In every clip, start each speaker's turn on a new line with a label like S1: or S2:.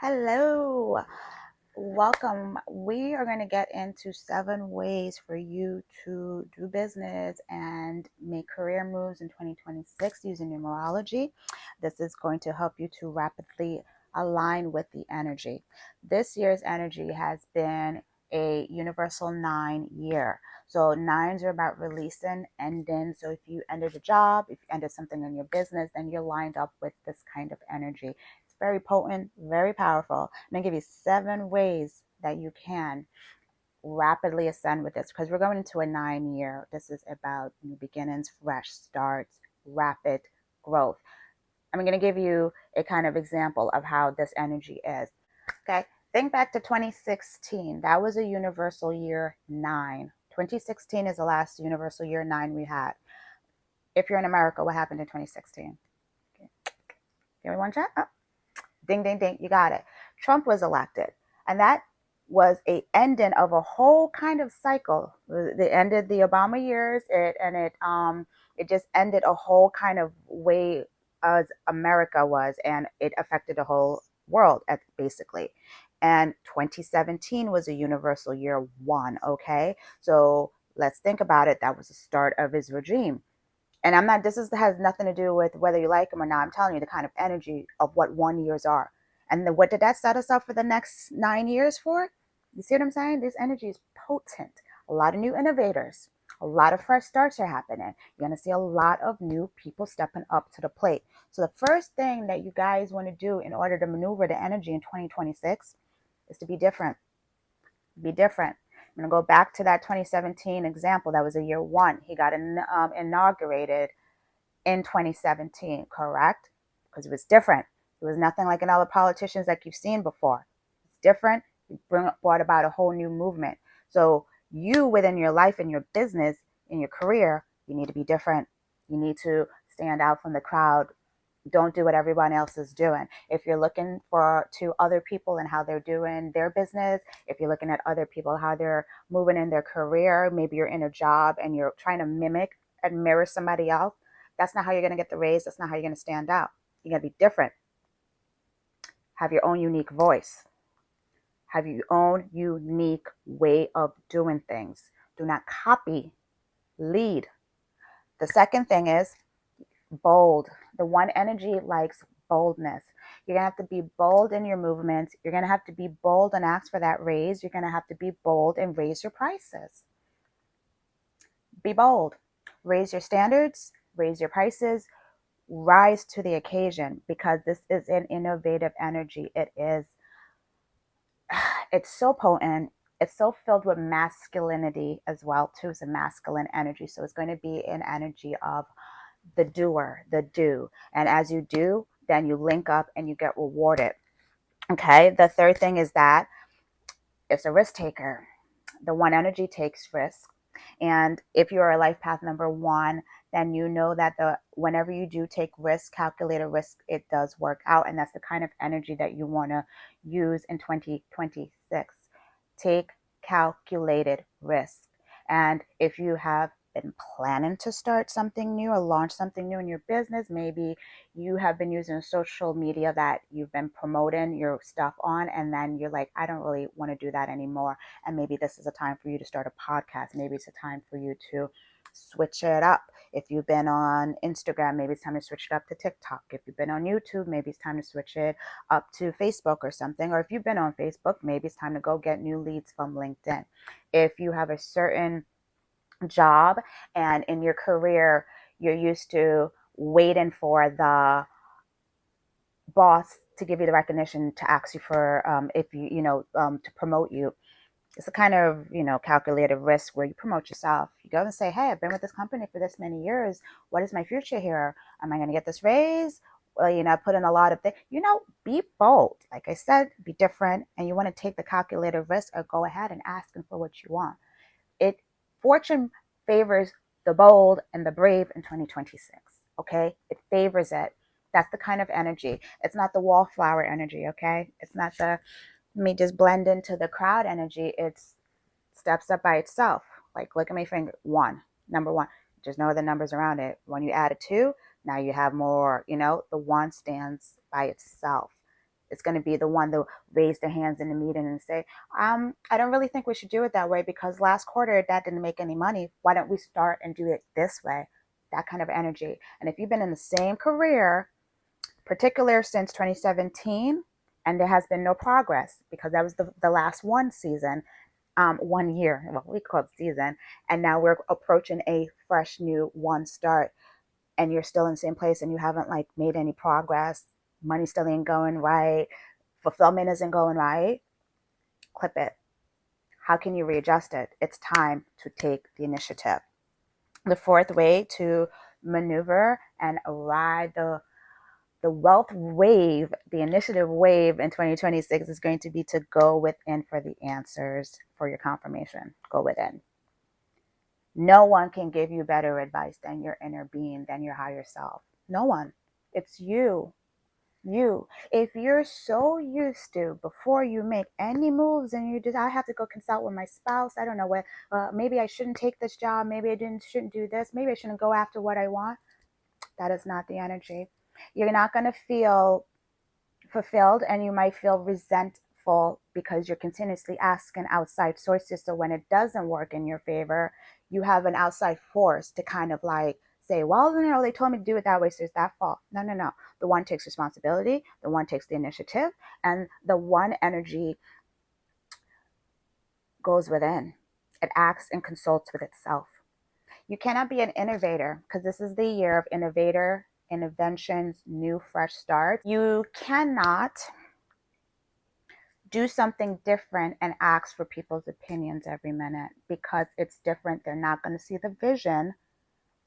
S1: Hello, welcome. We are going to get into 7 ways for you to do business and make career moves in 2026 using numerology. This is going to help you to rapidly align with the energy. This year's energy has been a universal 9 year. So nines are about releasing, ending. So if you ended a job, if you ended something in your business, then you're lined up with this kind of energy. Very potent, very powerful. I'm going to give you 7 ways that you can rapidly ascend with this because we're going into a 9 year. This is about new beginnings, fresh starts, rapid growth. I'm going to give you a kind of example of how this energy is. Okay. Think back to 2016. That was a universal year 9. 2016 is the last universal year 9 we had. If you're in America, what happened in 2016? Okay. Give me one check. Oh. Ding, ding, ding. You got it. Trump was elected. And that was a ending of a whole kind of cycle. It ended the Obama years. It just ended a whole kind of way as America was, and it affected the whole world basically. And 2017 was a universal year 1. Okay, so let's think about it. That was the start of his regime. And has nothing to do with whether you like them or not. I'm telling you the kind of energy of what 1 years are. And what did that set us up for the next 9 years for? You see what I'm saying? This energy is potent. A lot of new innovators, a lot of fresh starts are happening. You're going to see a lot of new people stepping up to the plate. So the first thing that you guys want to do in order to maneuver the energy in 2026 is to be different. Be different. I'm going to go back to that 2017 example. That was a year 1. He got inaugurated in 2017, correct? Because it was different. It was nothing like another politicians like you've seen before. It's different. It brought about a whole new movement. So you, within your life and your business, in your career, you need to be different. You need to stand out from the crowd. Don't do what everyone else is doing. If you're looking to other people and how they're doing their business, if you're looking at other people, how they're moving in their career, maybe you're in a job and you're trying to mimic and mirror somebody else, that's not how you're going to get the raise. That's not how you're going to stand out. You're going to be different. Have your own unique voice. Have your own unique way of doing things. Do not copy, lead. The second thing is bold. The 1 energy likes boldness. You're going to have to be bold in your movements. You're going to have to be bold and ask for that raise. You're going to have to be bold and raise your prices. Be bold. Raise your standards, raise your prices, rise to the occasion, because this is an innovative energy. It's so potent. It's so filled with masculinity as well too. It's a masculine energy. So it's going to be an energy of the doer, the do. And as you do, then you link up and you get rewarded. Okay. The third thing is that it's a risk taker. The 1 energy takes risk. And if you're a life path number 1, then you know that whenever you do take risk, calculated risk, it does work out. And that's the kind of energy that you want to use in 2026. Take calculated risk. And if you have been planning to start something new or launch something new in your business, maybe you have been using social media that you've been promoting your stuff on, and then you're like, I don't really want to do that anymore. And maybe this is a time for you to start a podcast. Maybe it's a time for you to switch it up. If you've been on Instagram, maybe it's time to switch it up to TikTok. If you've been on YouTube, maybe it's time to switch it up to Facebook or something. Or if you've been on Facebook, maybe it's time to go get new leads from LinkedIn. If you have a certain job and in your career, you're used to waiting for the boss to give you the recognition to ask you for to promote you. It's a kind of calculated risk where you promote yourself. You go and say, hey, I've been with this company for this many years. What is my future here? Am I going to get this raise? Well, I put in a lot of things. Be bold. Like I said, be different. And you want to take the calculated risk, or go ahead and ask them for what you want. Fortune favors the bold and the brave in 2026. Okay, it favors it. That's the kind of energy. It's not the wallflower energy. Okay, it's not the me just blend into the crowd energy. It's steps up by itself. Like, look at my finger. 1, number 1. There's no other numbers around it. When you add a 2, now you have more. The 1 stands by itself. is going to be the one to raise their hands in the meeting and say, I don't really think we should do it that way because last quarter that didn't make any money. Why don't we start and do it this way? That kind of energy. And if you've been in the same career, particular since 2017, and there has been no progress because that was the last one season, 1 year, well, we call it season, and now we're approaching a fresh new one start, and you're still in the same place and you haven't like made any progress, money still ain't going right, fulfillment isn't going right, clip it. How can you readjust it? It's time to take the initiative. The fourth way to maneuver and ride the wealth wave, the initiative wave in 2026 is going to be to go within for the answers for your confirmation. Go within. No one can give you better advice than your inner being, than your higher self. No one. It's you. You. If you're so used to, before you make any moves and you just, I have to go consult with my spouse. I don't know what, maybe I shouldn't take this job. Maybe I shouldn't do this. Maybe I shouldn't go after what I want. That is not the energy. You're not going to feel fulfilled, and you might feel resentful because you're continuously asking outside sources. So when it doesn't work in your favor, you have an outside force to kind of like say, well, they told me to do it that way, so it's that fault. No. The one takes responsibility, the one takes the initiative, and the one energy goes within. It acts and consults with itself. You cannot be an innovator because this is the year of innovator, inventions, new, fresh starts. You cannot do something different and ask for people's opinions every minute because it's different. They're not going to see the vision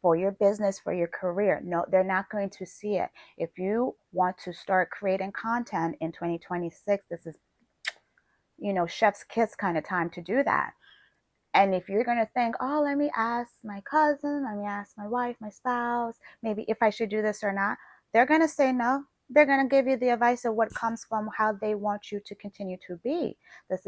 S1: for your business, for your career. No, they're not going to see it. If you want to start creating content in 2026, this is, chef's kiss kind of time to do that. And if you're going to think, oh, let me ask my cousin, let me ask my wife, my spouse, maybe if I should do this or not, they're going to say no. They're going to give you the advice of what comes from how they want you to continue to be. It's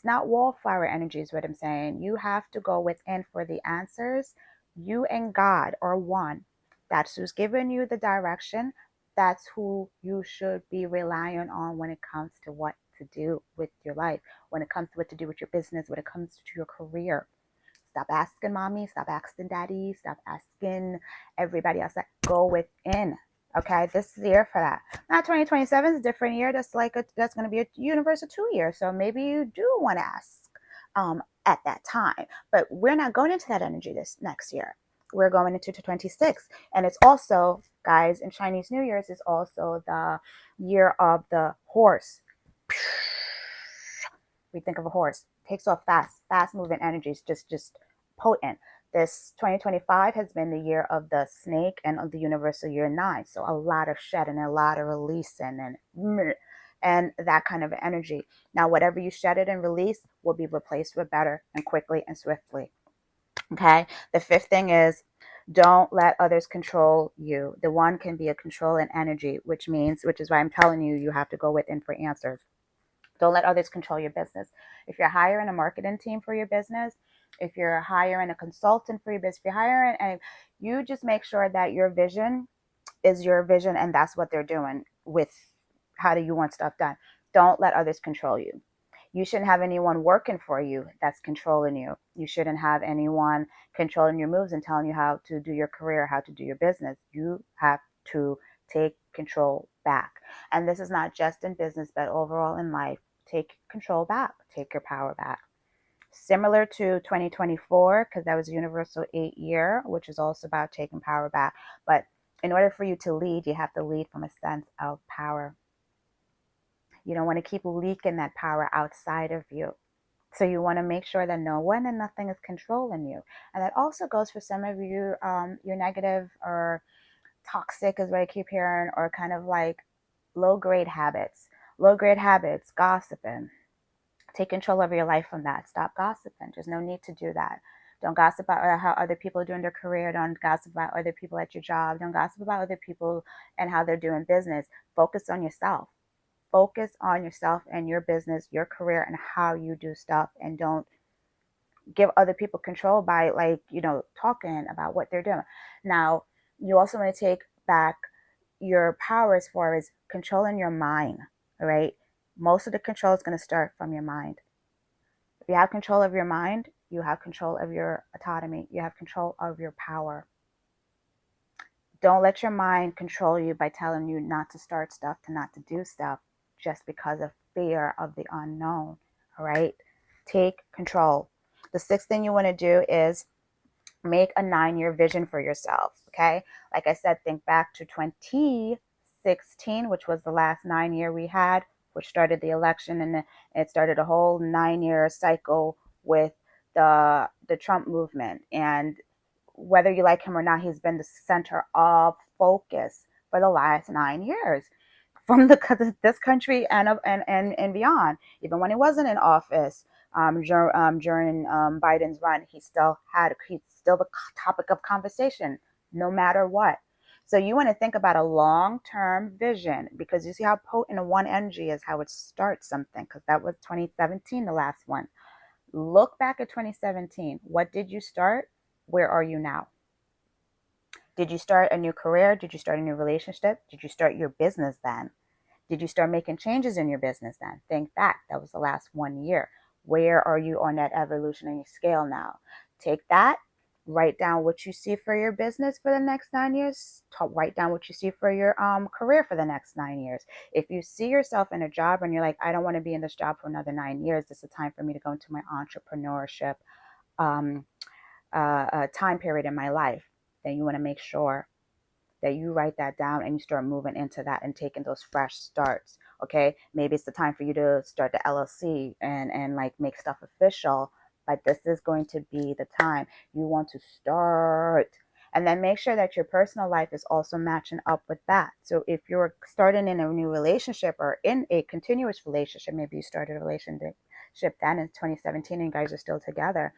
S1: not wallflower energy is what I'm saying. You have to go within for the answers. You and God are one. That's who's giving you the direction. That's who you should be relying on when it comes to what to do with your life, when it comes to what to do with your business, when it comes to your career. Stop asking mommy, stop asking daddy, stop asking everybody else. Go within. Okay, this is the year for that. Now 2027 is a different year. That's that's going to be a universal 2 years. So maybe you do want to ask at that time. But we're not going into that energy this next year. We're going into 26. And it's also, guys, in Chinese New Year's is also the year of the horse. We think of a horse, takes off fast moving energies, just potent. This 2025 has been the year of the snake and of the universal year 9. So a lot of shedding, a lot of releasing and that kind of energy. Now, whatever you shedded and release will be replaced with better and quickly and swiftly. Okay. The fifth thing is, don't let others control you. The one can be a controlling energy, which is why I'm telling you, you have to go within for answers. Don't let others control your business. If you're hiring a marketing team for your business, if you're hiring a consultant for your business, if you're hiring, and you just make sure that your vision is your vision and that's what they're doing with how do you want stuff done. Don't let others control you. You shouldn't have anyone working for you that's controlling you. You shouldn't have anyone controlling your moves and telling you how to do your career, how to do your business. You have to take control back. And this is not just in business, but overall in life. Take control back. Take your power back. Similar to 2024, because that was a universal 8 year, which is also about taking power back. But in order for you to lead, you have to lead from a sense of power. You don't want to keep leaking that power outside of you. So you want to make sure that no one and nothing is controlling you. And that also goes for some of you, your negative or toxic is what I keep hearing, or kind of like low-grade habits. Low-grade habits, gossiping. Take control of your life from that. Stop gossiping. There's no need to do that. Don't gossip about how other people are doing their career. Don't gossip about other people at your job. Don't gossip about other people and how they're doing business. Focus on yourself. Focus on yourself and your business, your career, and how you do stuff. And don't give other people control by talking about what they're doing. Now, you also want to take back your power as far as controlling your mind, all right? Most of the control is going to start from your mind. If you have control of your mind, you have control of your autonomy. You have control of your power. Don't let your mind control you by telling you not to start stuff, to not to do stuff, just because of fear of the unknown, all right? Take control. The sixth thing you want to do is make a 9-year vision for yourself, okay? Like I said, think back to 2016, which was the last 9-year we had, which started the election, and it started a whole 9-year cycle with the Trump movement. And whether you like him or not, he's been the center of focus for the last 9 years from this country and beyond. Even when he wasn't in office, during Biden's run, he's still the topic of conversation, no matter what. So you want to think about a long-term vision, because you see how potent a one energy is, how it starts something, because that was 2017, the last one. Look back at 2017. What did you start? Where are you now? Did you start a new career? Did you start a new relationship? Did you start your business then? Did you start making changes in your business then? Think back. That was the last 1 year. Where are you on that evolutionary scale now? Take that. Write down what you see for your business for the next 9 years. Write down what you see for your career for the next 9 years. If you see yourself in a job and you're like, I don't want to be in this job for another 9 years, this is time for me to go into my entrepreneurship time period in my life, then you want to make sure that you write that down and you start moving into that and taking those fresh starts. Okay, maybe it's the time for you to start the LLC and like make stuff official, but this is going to be the time you want to start. And then make sure that your personal life is also matching up with that. So if you're starting in a new relationship or in a continuous relationship, maybe you started a relationship then in 2017 and you guys are still together.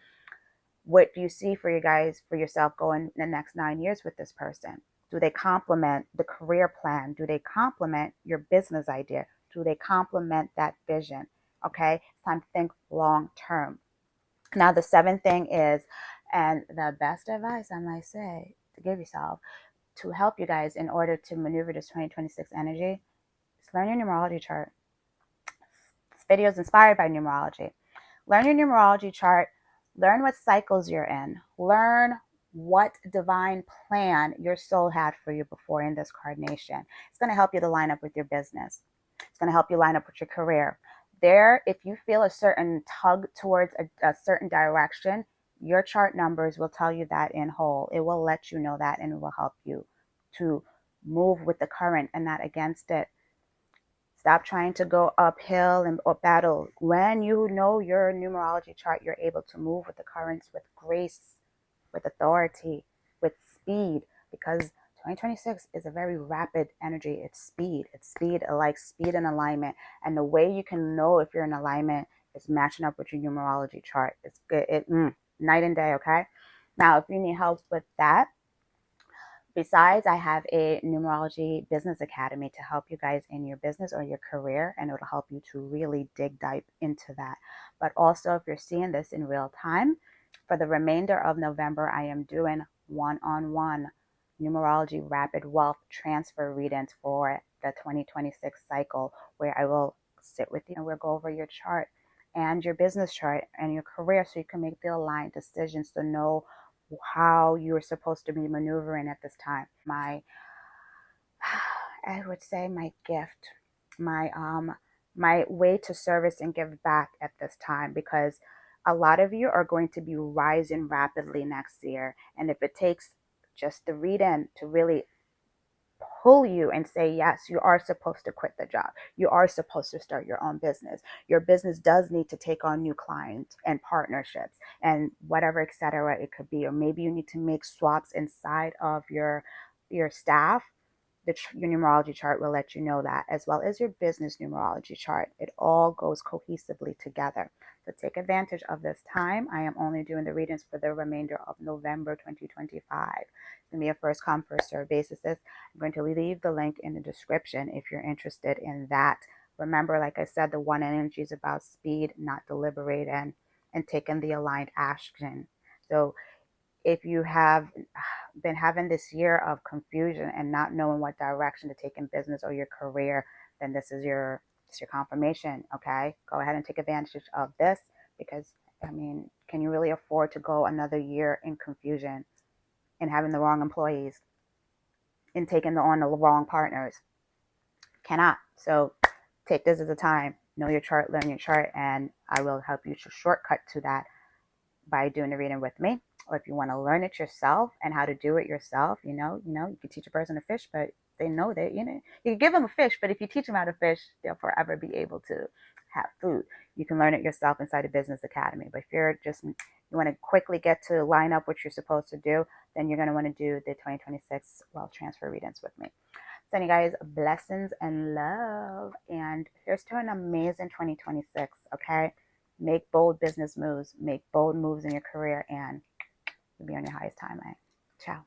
S1: What do you see for yourself going the next 9 years with this person? Do they complement the career plan? Do they complement your business idea? Do they complement that vision? Okay, it's time to think long term. Now, the seventh thing is, and the best advice I might say to give yourself to help you guys in order to maneuver this 2026 energy, is learn your numerology chart. This video is inspired by numerology. Learn your numerology chart. Learn what cycles you're in. Learn what divine plan your soul had for you before in this incarnation. It's going to help you to line up with your business. It's going to help you line up with your career. There, if you feel a certain tug towards a certain direction, your chart numbers will tell you that in whole. It will let you know that, and it will help you to move with the current and not against it. Stop trying to go uphill or battle. When you know your numerology chart, you're able to move with the currents with grace, with authority, with speed, because 2026 is a very rapid energy. It's speed. It's speed, like speed and alignment. And the way you can know if you're in alignment is matching up with your numerology chart. It's good. Night and day, okay? Now, if you need help with that, besides, I have a numerology business academy to help you guys in your business or your career, and it'll help you to really dig deep into that. But also, if you're seeing this in real time, for the remainder of November, I am doing one-on-one numerology rapid wealth transfer readings for the 2026 cycle, where I will sit with you and we'll go over your chart and your business chart and your career so you can make the aligned decisions to know how you're supposed to be maneuvering at this time. I would say my gift, my way to service and give back at this time, because a lot of you are going to be rising rapidly next year. And if it takes just the read in to really pull you and say, yes, you are supposed to quit the job. You are supposed to start your own business. Your business does need to take on new clients and partnerships and whatever, etc. it could be. Or maybe you need to make swaps inside of your staff. Your numerology chart will let you know that, as well as your business numerology chart. It all goes cohesively together. So take advantage of this time. I am only doing the readings for the remainder of November 2025. It's going to be a first come, first serve basis. I'm going to leave the link in the description if you're interested in that. Remember, like I said, the one energy is about speed, not deliberating, and taking the aligned action. So if you have been having this year of confusion and not knowing what direction to take in business or your career, then it's your confirmation. Okay, go ahead and take advantage of this, because I mean, can you really afford to go another year in confusion and having the wrong employees and taking on the wrong partners? Cannot. So take this as a time, know your chart, learn your chart, and I will help you to shortcut to that by doing the reading with me. Or if you want to learn it yourself and how to do it yourself, you can teach a person to fish, but they know that, you can give them a fish, but if you teach them how to fish, they'll forever be able to have food. You can learn it yourself inside a business academy. But if you want to quickly get to line up what you're supposed to do, then you're going to want to do the 2026 wealth transfer readings with me. Sending you guys blessings and love, and here's to an amazing 2026. Okay, make bold business moves, make bold moves in your career, and you'll be on your highest time. Ciao.